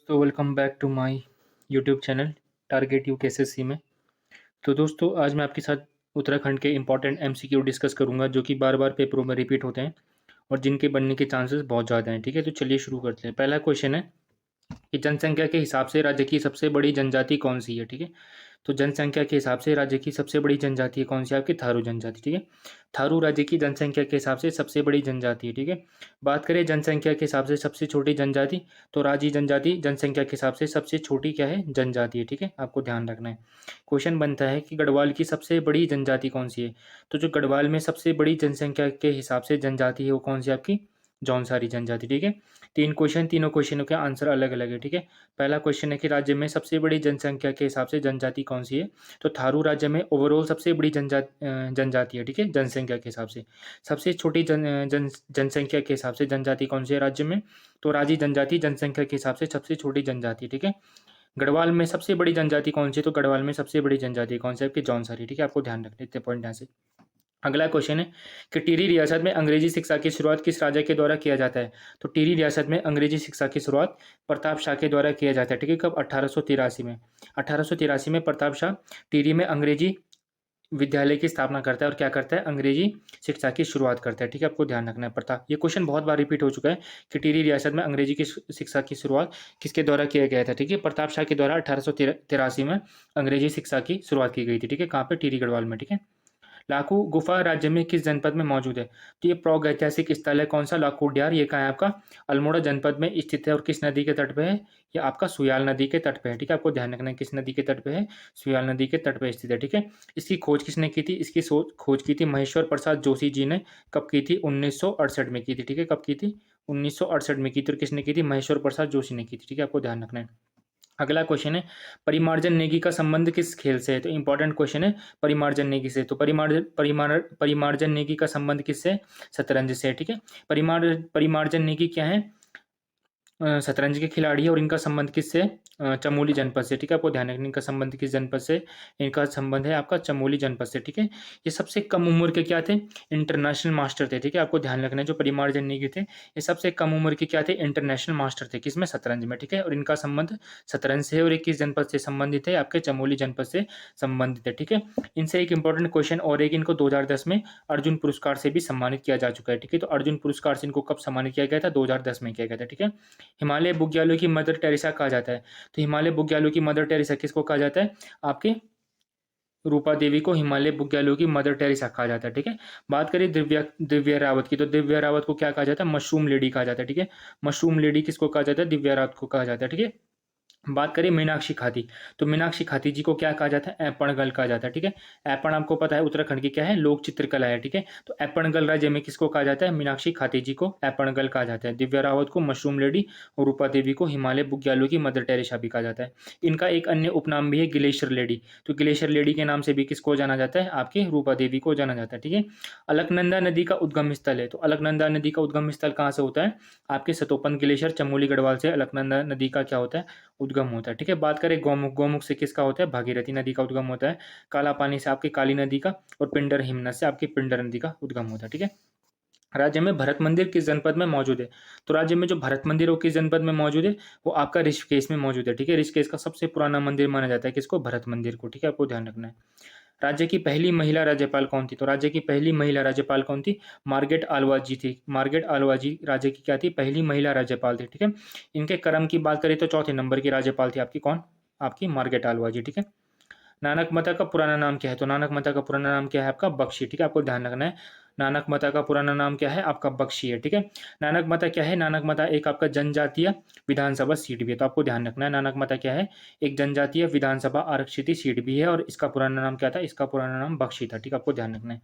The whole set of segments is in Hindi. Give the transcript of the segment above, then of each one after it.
तो welcome back to my YouTube channel target U KSSC में। तो दोस्तों आज मैं आपके साथ उत्तराखंड के इम्पोर्टेंट एमसीक्यू डिस्कस करूंगा जो कि बार बार पेपरों में रिपीट होते हैं और जिनके बनने के चांसेस बहुत ज़्यादा हैं। ठीक है, तो चलिए शुरू करते हैं। पहला क्वेश्चन है कि जनसंख्या के हिसाब से राज्य की सबसे बड़ी जनजाति कौन सी है। ठीक है, तो जनसंख्या के हिसाब से राज्य की सबसे बड़ी जनजाति कौन सी है? आपकी थारू जनजाति। ठीक है, थारू राज्य की जनसंख्या के हिसाब से सबसे बड़ी जनजाति है। ठीक है, बात करें जनसंख्या के हिसाब से सबसे छोटी जनजाति, तो राजी जनजाति जनसंख्या के हिसाब से सबसे छोटी क्या है? जनजाति है। ठीक है, आपको ध्यान रखना है। क्वेश्चन बनता है कि गढ़वाल की सबसे बड़ी जनजाति कौन सी है? तो जो गढ़वाल में सबसे बड़ी जनसंख्या के हिसाब से जनजाति है वो कौन सी है? आपकी जौनसारी जनजाति। ठीक है, तीन क्वेश्चन, तीनों क्वेश्चनों के आंसर अलग अलग है। ठीक है, पहला क्वेश्चन है कि राज्य में सबसे बड़ी जनसंख्या के हिसाब से जनजाति कौन सी है? तो थारू राज्य में ओवरऑल सबसे बड़ी जनजाति है। ठीक है, जनसंख्या के हिसाब से सबसे छोटी जनसंख्या के हिसाब से जनजाति कौन सी है राज्य में? तो राजी जनजाति जनसंख्या के हिसाब से सबसे छोटी जनजाति। ठीक है, गढ़वाल में सबसे बड़ी जनजाति कौन सी है? तो गढ़वाल में सबसे बड़ी जनजाति कौन सी है? आपकी जौनसारी। ठीक है, आपको ध्यान रखना है इतने पॉइंट यहाँ से। अगला क्वेश्चन है कि टिहरी रियासत में अंग्रेजी शिक्षा की शुरुआत किस राजा के द्वारा किया जाता है? तो टिहरी रियासत में अंग्रेजी शिक्षा की शुरुआत प्रताप शाह के द्वारा किया जाता है। ठीक है, कब? 1883 में। 1883 में प्रताप शाह टिहरी में अंग्रेजी विद्यालय की स्थापना करता है और क्या करता है? अंग्रेजी शिक्षा की शुरुआत करता है। ठीक है, आपको ध्यान रखना है। प्रताप, ये क्वेश्चन बहुत बार रिपीट हो चुका है कि टिहरी रियासत में अंग्रेजी की शिक्षा की शुरुआत किसके द्वारा किया गया था? ठीक है, प्रताप शाह के द्वारा 1883 में अंग्रेजी शिक्षा की शुरुआत की गई थी। ठीक है, कहाँ पे? टिहरी गढ़वाल में। ठीक है, लाखू गुफा राज्य में किस जनपद में मौजूद है? तो ये प्रागैतिहासिक स्थल है। कौन सा? लाखू उड्यार। ये कहाँ है? आपका अल्मोड़ा जनपद में स्थित है और किस नदी के तट पे है? ये आपका सुयाल नदी के तट पे है। ठीक है, आपको ध्यान रखना है किस नदी के तट पे है? सुयाल नदी के तट पे स्थित है। ठीक है, इसकी खोज किसने की थी? इसकी खोज की थी महेश्वर प्रसाद जोशी जी ने। कब की थी? 1968 में की थी। ठीक है, कब की थी? 1968 में की थी। और किसने की थी? महेश्वर प्रसाद जोशी ने की थी। ठीक है, आपको ध्यान रखना है। अगला क्वेश्चन है परिमार्जन नेगी का संबंध किस खेल से है? तो इंपॉर्टेंट क्वेश्चन है परिमार्जन नेगी से। तो परिमार्जन नेगी का संबंध किससे? शतरंज से है। ठीक है, परिमार्जन नेगी क्या है? शतरंज के खिलाड़ी है और इनका संबंध किससे? चमोली जनपद से। ठीक है, आपको ध्यान रखना इनका संबंध किस जनपद से? इनका संबंध है आपका चमोली जनपद से। ठीक है, ये सबसे कम उम्र के क्या थे? इंटरनेशनल मास्टर थे। ठीक है, आपको ध्यान रखना है जो परिमार्जन नेगी थे ये सबसे कम उम्र के क्या थे? इंटरनेशनल मास्टर थे। किसमें? शतरंज में। ठीक है, और इनका संबंध शतरंज से है और ये किस जनपद से संबंधित है? आपके चमोली जनपद से संबंधित है। ठीक है, इनसे एक इंपॉर्टेंट क्वेश्चन और एक, इनको 2010 में अर्जुन पुरस्कार से भी सम्मानित किया जा चुका है। ठीक है, तो अर्जुन पुरस्कार से इनको कब सम्मानित किया गया था? 2010 में किया गया था। ठीक है, हिमालय बुग्यालों की मदर टेरेसा कहा जाता है। तो हिमालय बुग्यालों की मदर टेरेसा किसको कहा जाता है? आपके रूपा देवी को हिमालय बुग्यालों की मदर टेरेसा कहा जाता है। ठीक है, बात करें दिव्या दिव्या रावत की, तो दिव्या रावत को क्या कहा जाता है? मशरूम लेडी कहा जाता है। ठीक है, मशरूम लेडी किसको कहा जाता है? दिव्या रावत को कहा जाता है। ठीक है, बात करें मीनाक्षी खाती, तो मीनाक्षी खाती जी को क्या कहा जाता है? ऐपणगल कहा जाता है। ठीक है, ऐपण आपको पता है उत्तराखंड की क्या है? लोक चित्रकला है। ठीक है, तो ऐपणगल राज्य में किसको कहा जाता है? मीनाक्षी खाती जी को ऐपणगल कहा जाता है। दिव्या रावत को मशरूम लेडी और रूपा देवी को हिमालय बुग्यालों की मदर टेरेसा भी कहा जाता है। इनका एक अन्य उपनाम भी है ग्लेशियर लेडी। तो ग्लेशियर लेडी के नाम से भी किसको जाना जाता है? आपकी रूपा देवी को जाना जाता है। ठीक है, अलकनंदा नदी का उद्गम स्थल है, तो अलकनंदा नदी का उद्गम स्थल कहाँ से होता है? आपके सतोपन ग्लेशियर चमोली गढ़वाल से अलकनंदा नदी का क्या होता है? उद्गम होता है। ठीक है, बात करें गौमुख, गौमुख से किसका होता है? भागीरथी नदी का उद्गम होता है। काला पानी से आपकी काली नदी का और पिंडर हिमनद से आपकी पिंडर नदी का उद्गम होता है। ठीक है, राज्य में भरत मंदिर किस जनपद में मौजूद है? तो राज्य में जो भरत मंदिर है वो किस जनपद में मौजूद है? वो आपका ऋषिकेश में मौजूद है। ठीक है, ऋषिकेश का सबसे पुराना मंदिर माना जाता है किसको? भरत मंदिर को। ठीक है, आपको ध्यान रखना है। राज्य की पहली महिला राज्यपाल कौन थी? तो राज्य की पहली महिला राज्यपाल कौन थी? मार्गरेट आलवा जी थी। मार्गरेट आलवा जी राज्य की क्या थी? पहली महिला राज्यपाल थी। ठीक है, इनके क्रम की बात करें तो चौथे नंबर की राज्यपाल थी आपकी कौन? आपकी मार्गरेट आलवा जी। ठीक है, नानक मता का पुराना नाम क्या है? तो नानक मता का पुराना नाम क्या है? आपका बख्शी। ठीक है, आपको ध्यान रखना है नानक मता का पुराना नाम क्या है? आपका बख्शी है। ठीक है, नानक मता क्या है? नानक मता एक आपका जनजातीय विधानसभा सीट भी है। तो आपको ध्यान रखना है नानक मता क्या है? एक जनजातीय विधानसभा आरक्षित सीट भी है और इसका पुराना नाम क्या था? इसका पुराना नाम बख्शी था। ठीक है, आपको ध्यान रखना है।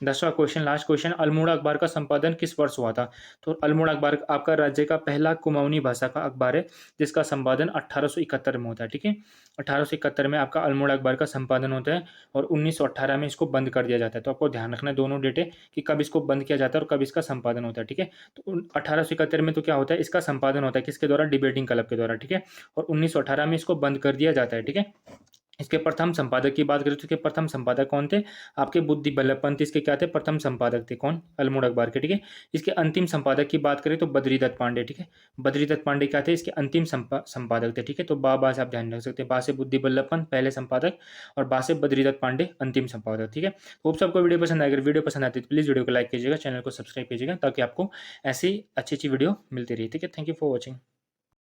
10वां क्वेश्चन, लास्ट क्वेश्चन, अल्मोड़ा अखबार का संपादन किस वर्ष हुआ था? तो अल्मोड़ा अखबार आपका राज्य का पहला कुमाऊनी भाषा का अखबार है जिसका संपादन 1871 में होता है। ठीक है, 1871 में आपका अल्मोड़ा अखबार का संपादन होता है और 1918 में इसको बंद कर दिया जाता है। तो आपको ध्यान रखना है दोनों डेटे कि कब इसको बंद किया जाता है और कब इसका संपादन होता है। ठीक है, तो 1871 में तो क्या होता है? इसका संपादन होता है किसके द्वारा? डिबेटिंग क्लब के द्वारा। ठीक है, और 1918 में इसको बंद कर दिया जाता है। ठीक है, इसके प्रथम संपादक की बात करें तो इसके प्रथम संपादक कौन थे? आपके बुद्धि बल्लभ पंत इसके क्या थे? प्रथम संपादक थे। कौन? अल्मोड़ अखबार के, ठीक है। इसके अंतिम संपादक की बात करें तो बद्रीदत्त पांडे, ठीक है। बद्रीदत्त पांडे क्या थे? इसके अंतिम संपादक थे, ठीक है। तो बा से आप ध्यान रख सकते हैं। बा से बुद्धि बल्लभ पंत पहले संपादक और बा से बद्रीदत्त पांडे अंतिम संपादक, ठीक है। होप सबको वीडियो पसंद आए। अगर वीडियो पसंद आती है तो प्लीज़ वीडियो को लाइक कीजिएगा, चैनल को सब्सक्राइब कीजिएगा ताकि आपको ऐसी अच्छी वीडियो मिलती रही, ठीक है। Thank you for watching.